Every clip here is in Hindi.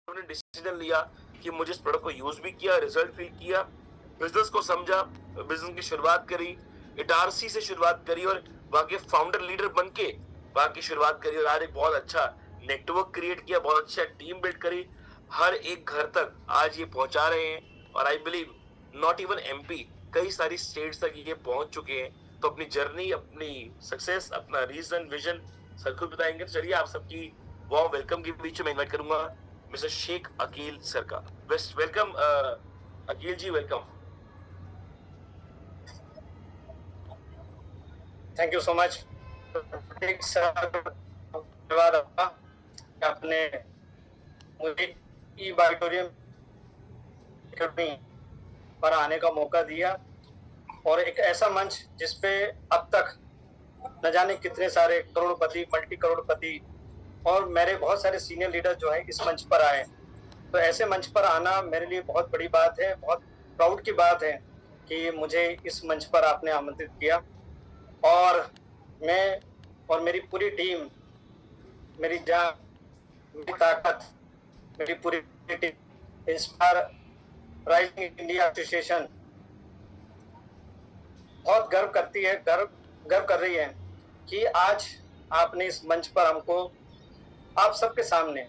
उन्होंने डिसीजन लिया कि मुझे इस प्रोडक्ट को यूज भी किया, रिजल्ट फील किया, बिजनेस को समझा, बिजनेस की शुरुआत करी, इटारसी से शुरुआत करी और वहां के फाउंडर लीडर बन के वहां की शुरुआत करी और आज एक बहुत अच्छा नेटवर्क क्रिएट किया, बहुत अच्छा टीम बिल्ड करी, हर एक घर तक आज ये पहुंचा रहे हैं और I believe not even MP, कई सारी स्टेट्स तक ये पहुंच चुके हैं। तो अपनी जर्नी, अपनी सक्सेस, अपना रीजन, विजन सब कुछ बताएंगे। तो चलिए आप सबकी वार्म वेलकम के बीच में इनवाइट करूंगा मिस्टर शेख अकील सर का। Best welcome Aqeel ji, welcome. Thank you so much. धन्यवाद आपने मुझे ई ऑडिटोरियम पर आने का मौका दिया और एक ऐसा मंच जिसपे अब तक न जाने कितने सारे करोड़पति, मल्टी करोड़पति और मेरे बहुत सारे सीनियर लीडर जो है इस मंच पर आए। तो ऐसे मंच पर आना मेरे लिए बहुत बड़ी बात है, बहुत प्राउड की बात है कि मुझे इस मंच पर आपने आमंत्रित किया। और मैं और मेरी पूरी टीम, मेरी जान, मेरी ताकत, मेरी पूरी team inspire rising India association बहुत गर्व करती है, गर्व कर रही है कि आज आपने इस मंच पर हमको आप सबके सामने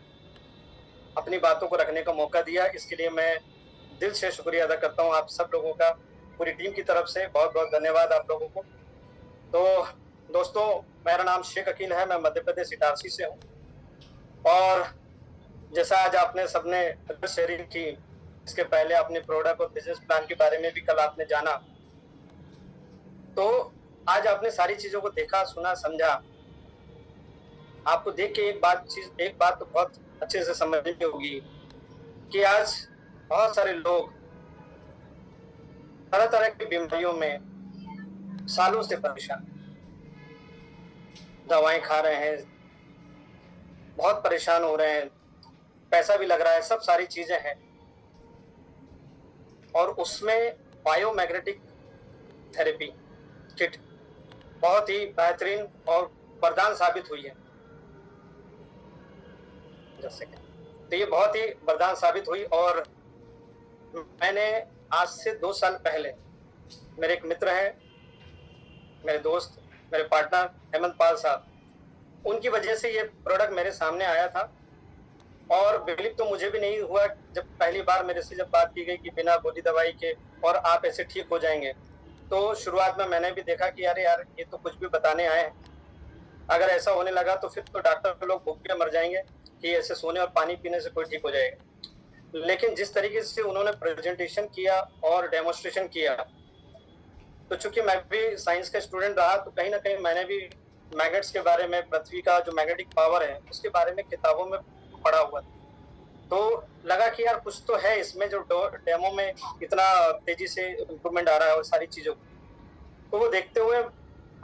अपनी बातों को रखने का मौका दिया। इसके लिए मैं दिल से शुक्रिया अदा करता हूँ आप सब लोगों का, पूरी टीम की तरफ से बहुत बहुत धन्यवाद आप लोगों को। तो दोस्तों, मेरा नाम शेख अकील है, मैं मध्य प्रदेश इटारसी से हूँ। और जैसा आज आपने सबने शेयरिंग की, इसके पहले अपने प्रोडक्ट और बिजनेस प्लान के बारे में भी कल आपने जाना, तो आज आपने सारी चीजों को देखा, सुना, समझा। आपको देख के एक बात तो बहुत अच्छे से समझ में होगी कि आज बहुत सारे लोग तरह तरह की बीमारियों में सालों से परेशान, दवाएं खा रहे हैं, बहुत परेशान हो रहे हैं, पैसा भी लग रहा है, सब सारी चीजें हैं। और उसमें बायोमैग्नेटिक थेरेपी किट बहुत ही बेहतरीन और वरदान साबित हुई है। जैसे कि तो ये बहुत ही वरदान साबित हुई। और मैंने आज से 2 साल पहले, मेरे एक मित्र हैं, मेरे दोस्त, मेरे पार्टनर हेमंत पाल साहब, उनकी वजह से ये प्रोडक्ट मेरे सामने आया था। और बिलीव तो मुझे भी नहीं हुआ जब पहली बार मेरे से जब बात की गई कि बिना गोली दवाई के और आप ऐसे ठीक हो जाएंगे। तो शुरुआत में मैंने भी देखा कि अरे यार, ये तो कुछ भी बताने आए हैं, अगर ऐसा होने लगा तो फिर तो डॉक्टर लोग भूख के मर जाएंगे कि ऐसे सोने और पानी पीने से कोई ठीक हो जाएगा। लेकिन जिस तरीके से उन्होंने प्रेजेंटेशन किया और डेमोन्स्ट्रेशन किया, तो चूंकि मैं भी साइंस का स्टूडेंट रहा, तो कहीं ना कहीं मैंने भी मैग्नेट्स के बारे में, पृथ्वी का जो मैग्नेटिक पावर है उसके बारे में किताबों में पढ़ा हुआ। तो लगा कि यार कुछ तो है इसमें, जो डेमो में इतना तेजी से इम्प्रूवमेंट आ रहा है और सारी चीजों को। तो वो देखते हुए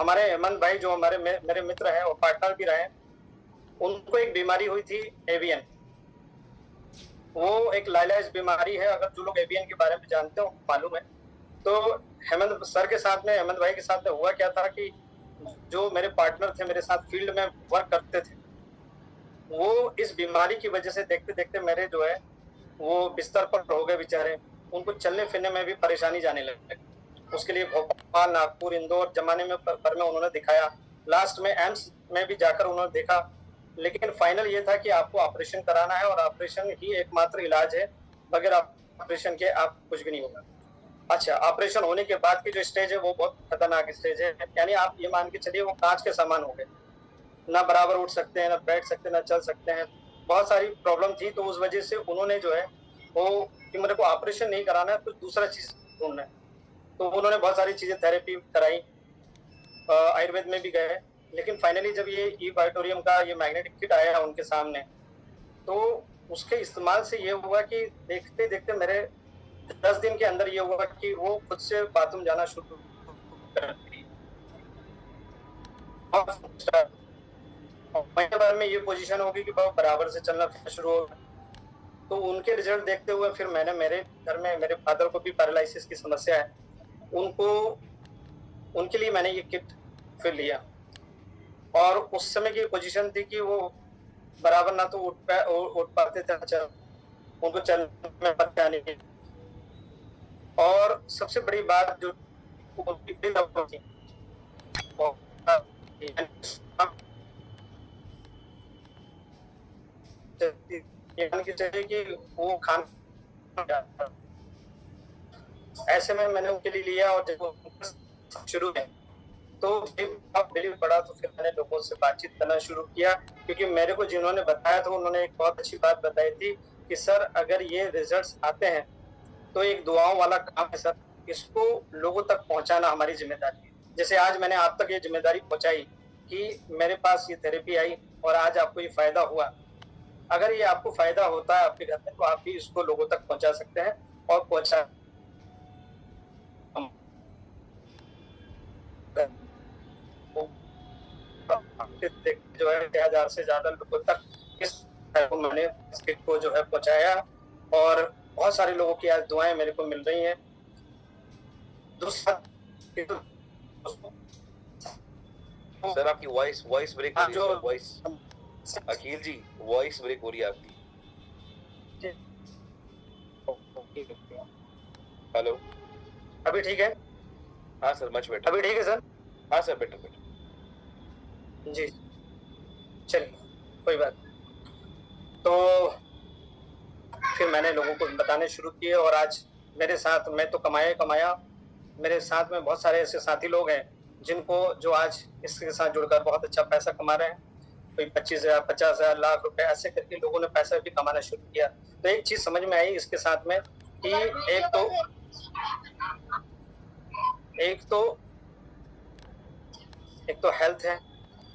हमारे हेमंत भाई, जो मेरे मित्र हैं और पार्टनर भी रहे, उनको एक बीमारी हुई थी, एवियन। वो एक लाइलाज बीमारी है, अगर जो लोग एवियन के बारे में जानते हो मालूम है। तो हेमंत सर के साथ में, हेमंत भाई के साथ में हुआ क्या था कि जो मेरे पार्टनर थे, मेरे साथ फील्ड में वर्क करते थे, वो इस बीमारी की वजह से देखते देखते मेरे जो है वो बिस्तर पर हो गए बेचारे। उनको चलने फिरने में भी परेशानी जाने लगी। उसके लिए भोपाल, नागपुर, इंदौर जमाने में पर में उन्होंने दिखाया, लास्ट में एम्स में भी जाकर उन्होंने देखा। लेकिन फाइनल ये था कि आपको ऑपरेशन कराना है और ऑपरेशन ही एकमात्र इलाज है, बगैर ऑपरेशन के आप कुछ भी नहीं होगा। अच्छा, ऑपरेशन होने के बाद की जो स्टेज है वो बहुत खतरनाक स्टेज है, यानी आप ये मान के चलिए वो कांच के समान हो गए, ना बराबर उठ सकते हैं, ना बैठ सकते हैं, ना चल सकते हैं। बहुत सारी प्रॉब्लम थी। तो उस वजह से उन्होंने जो है वो कि मेरे को ऑपरेशन नहीं कराना है, कुछ दूसरा चीज ढूंढना है। तो उन्होंने बहुत सारी चीजें, थेरेपी कराई, आयुर्वेद में भी गए। लेकिन फाइनली जब ये ई ऑडिटोरियम का ये मैग्नेटिक किट आया उनके सामने, तो उसके इस्तेमाल से ये हुआ कि देखते देखते मेरे 10 दिन के अंदर ये हुआ कि वो खुद से बाथरूम जाना शुरू कर दी। महीने भर में ये पोजीशन होगी कि बहुत बराबर से चलना शुरू हो। तो उनके रिजल्ट देखते हुए फिर मैंने, मेरे घर में मेरे फादर को भी पैरालिसिस की समस्या है, उनको, उनके लिए मैंने ये किट फिर लिया। और उस समय की पोजीशन थी कि वो बराबर ना तो उठ पाते थे, चल उनको चलने में परेशानी थी। और सबसे बड़ी बात जो उनकी थी, कि वो खाना, ऐसे में मैंने उनके लिए लिया और जब शुरू में तो बिल पड़ा तो फिर मैंने लोगों से बातचीत करना शुरू किया, क्योंकि मेरे को जिन्होंने बताया था उन्होंने एक बहुत अच्छी बात बताई थी कि सर अगर ये रिजल्ट्स आते हैं तो एक दुआओं वाला काम है सर, इसको लोगों तक पहुंचाना हमारी जिम्मेदारी है। जैसे आज मैंने आप तक ये जिम्मेदारी पहुंचाई कि मेरे पास ये थेरेपी आई और आज आपको ये फायदा हुआ। अगर ये आपको फायदा होता है आपके घर में तो आप भी इसको लोगों तक पहुंचा सकते हैं और पहुंचा जो है 1000 से ज्यादा लोगों तक इस मैंने इस किट को जो है पहुंचाया और बहुत सारे लोगों की आज दुआएं मेरे को मिल रही हैं। दूसरा सर आपकी वॉइस ब्रेक हो रही है, वॉइस अखिल जी वॉइस ब्रेक हो रही है आपकी। हेलो, अभी ठीक है? हाँ सर मच बेटर। अभी ठीक है सर? हाँ सर बेटर बेटर जी चलिए कोई बात। तो फिर मैंने लोगों को बताने शुरू किए और आज मेरे साथ मैं तो कमाया, मेरे साथ में बहुत सारे ऐसे साथी लोग हैं जिनको जो आज इसके साथ जुड़कर बहुत अच्छा पैसा कमा रहे हैं। कोई 25,000, 50,000, लाख रुपए ऐसे करके लोगों ने पैसा भी कमाना शुरू किया। तो एक चीज समझ में आई इसके साथ में कि एक तो हेल्थ है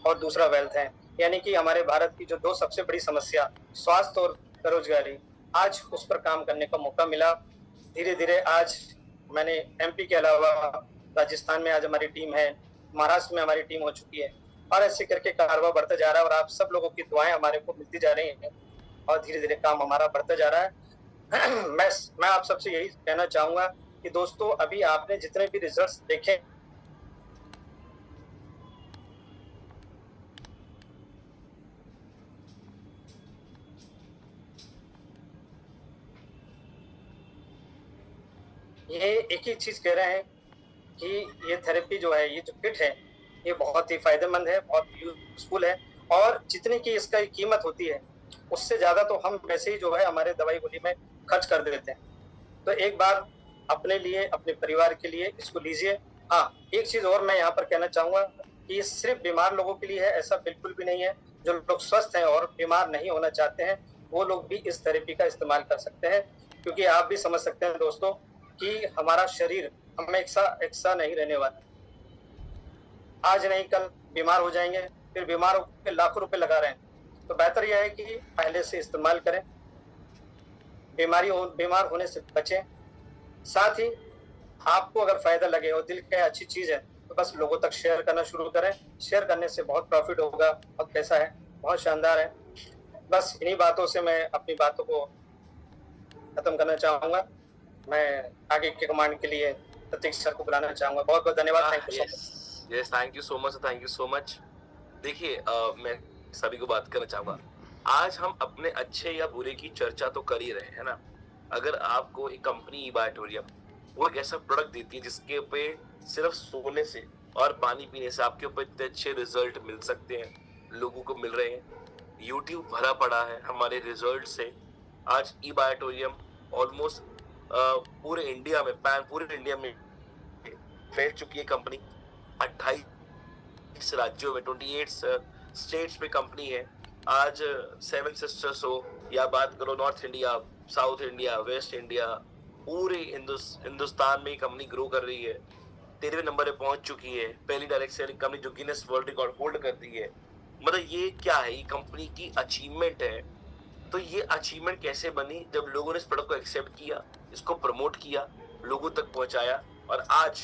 और दूसरा वेल्थ है, यानी कि हमारे भारत की जो दो सबसे बड़ी समस्या स्वास्थ्य और बेरोजगारी, आज उस पर काम करने का मौका मिला। धीरे धीरे आज मैंने एमपी के अलावा राजस्थान में आज हमारी टीम है, महाराष्ट्र में हमारी टीम हो चुकी है और ऐसे करके कारवा बढ़ता जा रहा है और आप सब लोगों की दुआएं हमारे को मिलती जा रही हैं और धीरे धीरे काम हमारा बढ़ता जा रहा है। मैं आप सबसे यही कहना चाहूंगा कि दोस्तों अभी आपने जितने भी रिजल्ट्स देखे ये एक ही चीज कह रहे हैं कि ये थेरेपी जो है, ये जो किट है, ये बहुत ही फायदेमंद है, बहुत यूजफुल है और जितनी की इसका कीमत होती है उससे ज्यादा तो हम वैसे ही जो है हमारे दवाई गोली में खर्च कर देते हैं। तो एक बार अपने लिए, अपने परिवार के लिए इसको लीजिए। हाँ, एक चीज और मैं यहाँ पर कहना चाहूंगा कि ये सिर्फ बीमार लोगों के लिए है, ऐसा बिल्कुल भी नहीं है। जो लोग स्वस्थ हैं और बीमार नहीं होना चाहते हैं वो लोग भी इस थेरेपी का इस्तेमाल कर सकते हैं, क्योंकि आप भी समझ सकते हैं दोस्तों कि हमारा शरीर हमें एक सा नहीं रहने वाला। आज नहीं कल बीमार हो जाएंगे, फिर बीमार होकर लाखों रुपए लगा रहे हैं। तो बेहतर यह है कि पहले से इस्तेमाल करें, बीमार होने से बचें। साथ ही आपको अगर फायदा लगे और दिल के अच्छी चीज है तो बस लोगों तक शेयर करना शुरू करें। शेयर करने से बहुत प्रॉफिट होगा और कैसा है, बहुत शानदार है। बस इन्हीं बातों से मैं अपनी बातों को खत्म करना चाहूंगा। मैं आगे के कमांड के लिए प्रतीक सर को बुलाना चाहूंगा। बहुत बहुत धन्यवाद। Thank you so much. देखिए मैं सभी को बात करना चाहूंगा। आज हम अपने अच्छे या बुरे की चर्चा तो कर ही रहे हैं ना। अगर आपको एक कंपनी ई-बायोटोरियम वो एक ऐसा प्रोडक्ट देती है जिसके ऊपर सिर्फ सोने से और पानी पीने से आपके ऊपर इतने अच्छे रिजल्ट मिल सकते हैं, लोगों को मिल रहे हैं। यूट्यूब भरा पड़ा है हमारे रिजल्ट से। आज ई-बायोटोरियम ऑलमोस्ट पूरे इंडिया में फैल चुकी है कंपनी। 28 राज्यों में 28 स्टेट्स में कंपनी है। आज 7 सिस्टर्स हो या बात करो north India, south India, waste India, पूरे हिंदुस्तान में कंपनी ग्रो कर रही है। 13वें नंबर पे पहुंच चुकी है। पहली डायरेक्ट सेलिंग कंपनी जो गिनेस वर्ल्ड रिकॉर्ड होल्ड करती है। मतलब ये क्या है, ये कंपनी की अचीवमेंट है। तो ये अचीवमेंट कैसे बनी? जब लोगों ने इस प्रोडक्ट को एक्सेप्ट किया, इसको प्रमोट किया, लोगों तक पहुंचाया और आज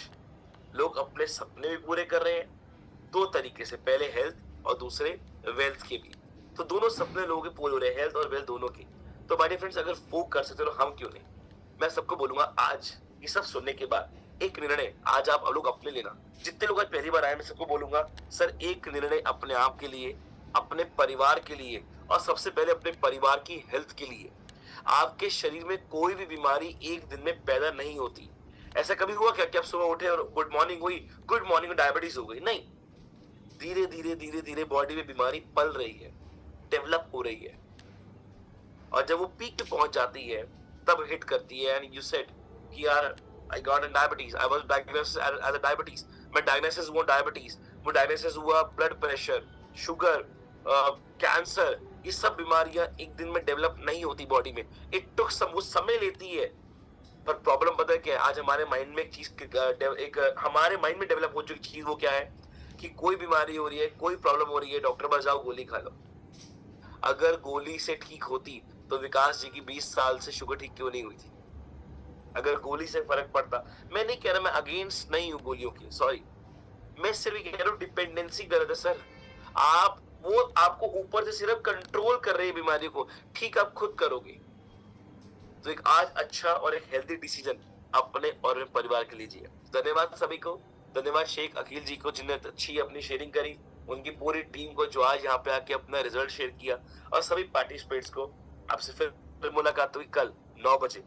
लोग अपने सपने भी पूरे कर रहे हैं दो तरीके से, पहले हेल्थ और दूसरे वेल्थ के भी। तो दोनों सपने लोगों के पूरे हो रहे हैं, हेल्थ और वेल्थ दोनों के। तो माय डियर फ्रेंड्स, अगर वो कर सकते तो हम क्यों नहीं। मैं सबको बोलूंगा आज ये सब सुनने के बाद एक निर्णय आज आप लोग अपने लेना। जितने लोग आज पहली बार आए मैं सबको बोलूंगा सर एक निर्णय अपने आप के लिए, अपने परिवार के लिए और सबसे पहले अपने परिवार की हेल्थ के लिए। आपके शरीर में कोई भी बीमारी एक दिन में पैदा नहीं होती। ऐसा कभी हुआ क्या कि आप सुबह उठे और गुड मॉर्निंग हुई, गुड मॉर्निंग डायबिटीज हो गई? नहीं। धीरे धीरे धीरे धीरे बॉडी में बीमारी पल रही है, डेवलप हो रही है, और जब वो पीक पे पहुंच जाती है तब हिट करती है। एंड यू सेड कि यार I got a diabetes, I was diagnosed as a diabetes. मैं डायग्नोसिस हुआ डायबिटीज, वो डायग्नोसिस हुआ ब्लड प्रेशर, शुगर, कैंसर। ये सब बीमारियां एक दिन में डेवलप नहीं होती बॉडी में, इट टुक सम, वो समय लेती है। पर प्रॉब्लम पता है क्या है? आज हमारे माइंड में एक चीज, हमारे माइंड में डेवलप हो चुकी चीज वो क्या है कि कोई बीमारी हो रही है, कोई प्रॉब्लम हो रही है, डॉक्टर पास जाओ, गोली खा लो। अगर गोली से ठीक होती तो विकास जी की 20 साल से शुगर ठीक क्यों नहीं हुई थी? अगर गोली से फर्क पड़ता, मैं नहीं कह रहा, मैं अगेंस्ट नहीं हूं गोलियों की, सॉरी, मैं सिर्फ ये कह रहा हूं डिपेंडेंसी गलत है सर। आप वो आपको ऊपर से सिर्फ कंट्रोल कर रही है बीमारी को, ठीक आप खुद करोगे तो एक आज अच्छा और एक हेल्दी डिसीजन अपने और परिवार के लीजिए। धन्यवाद सभी को, धन्यवाद शेख अकील जी को जिन्हें अच्छी अपनी शेयरिंग करी, उनकी पूरी टीम को जो आज यहाँ पे आके अपना रिजल्ट शेयर किया, और सभी पार्टिसिपेंट्स को। आपसे फिर मुलाकात हुई कल 9 बजे।